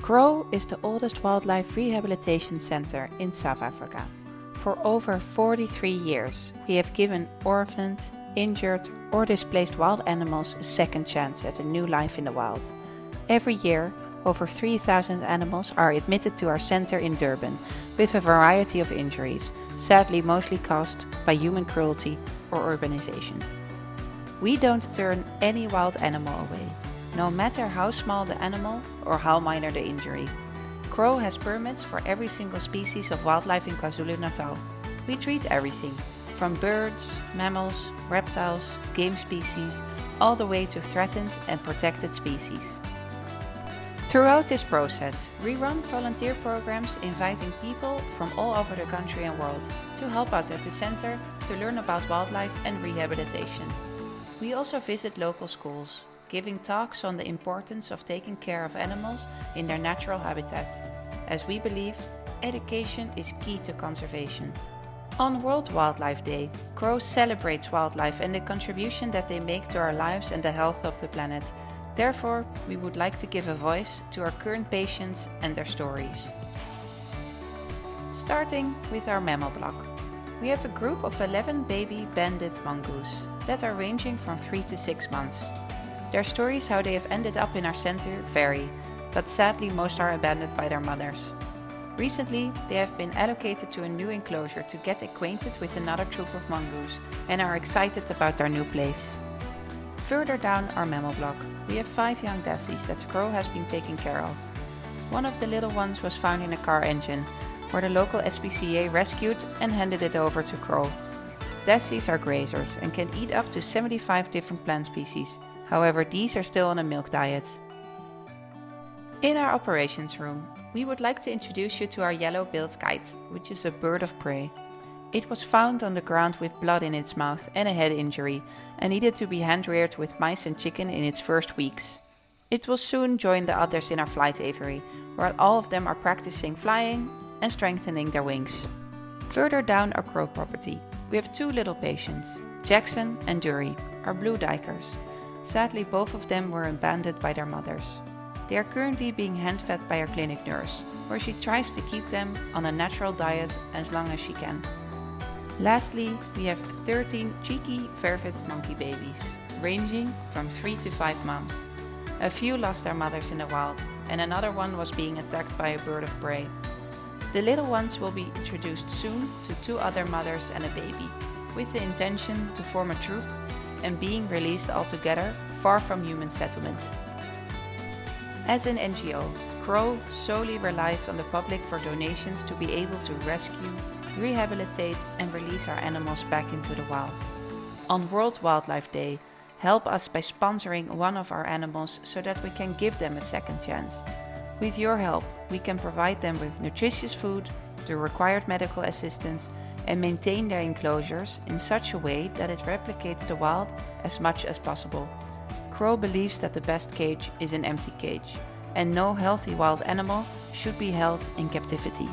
CROW is the oldest wildlife rehabilitation center in South Africa. For over 43 years, we have given orphaned, injured or displaced wild animals a second chance at a new life in the wild. Every year, over 3,000 animals are admitted to our center in Durban with a variety of injuries, sadly mostly caused by human cruelty or urbanization. We don't turn any wild animal away, no matter how small the animal or how minor the injury. CROW has permits for every single species of wildlife in KwaZulu-Natal. We treat everything, from birds, mammals, reptiles, game species, all the way to threatened and protected species. Throughout this process, we run volunteer programs inviting people from all over the country and world to help out at the center to learn about wildlife and rehabilitation. We also visit local schools, giving talks on the importance of taking care of animals in their natural habitat, as we believe education is key to conservation. On World Wildlife Day, CROW celebrates wildlife and the contribution that they make to our lives and the health of the planet. Therefore, we would like to give a voice to our current patients and their stories. Starting with our mammal block. We have a group of 11 baby banded mongoose that are ranging from 3 to 6 months. Their stories how they have ended up in our center vary, but sadly most are abandoned by their mothers. Recently, they have been allocated to a new enclosure to get acquainted with another troop of mongoose and are excited about their new place. Further down our mammal block, we have 5 young dassies that CROW has been taking care of. One of the little ones was found in a car engine, where the local SPCA rescued and handed it over to CROW. Dassies are grazers and can eat up to 75 different plant species. However, these are still on a milk diet. In our operations room, we would like to introduce you to our yellow-billed kite, which is a bird of prey. It was found on the ground with blood in its mouth and a head injury, and needed to be hand-reared with mice and chicken in its first weeks. It will soon join the others in our flight aviary, where all of them are practicing flying and strengthening their wings. Further down our CROW property, we have 2 little patients, Jackson and Dury, our blue duikers. Sadly, both of them were abandoned by their mothers. They are currently being hand-fed by our clinic nurse, where she tries to keep them on a natural diet as long as she can. Lastly, we have 13 cheeky vervet monkey babies, ranging from 3 to 5 months. A few lost their mothers in the wild, and another one was being attacked by a bird of prey. The little ones will be introduced soon to 2 other mothers and a baby, with the intention to form a troop and being released altogether far from human settlements. As an NGO, CROW solely relies on the public for donations to be able to rescue, rehabilitate and release our animals back into the wild. On World Wildlife Day, help us by sponsoring one of our animals so that we can give them a second chance. With your help, we can provide them with nutritious food, the required medical assistance, and maintain their enclosures in such a way that it replicates the wild as much as possible. CROW believes that the best cage is an empty cage, and no healthy wild animal should be held in captivity.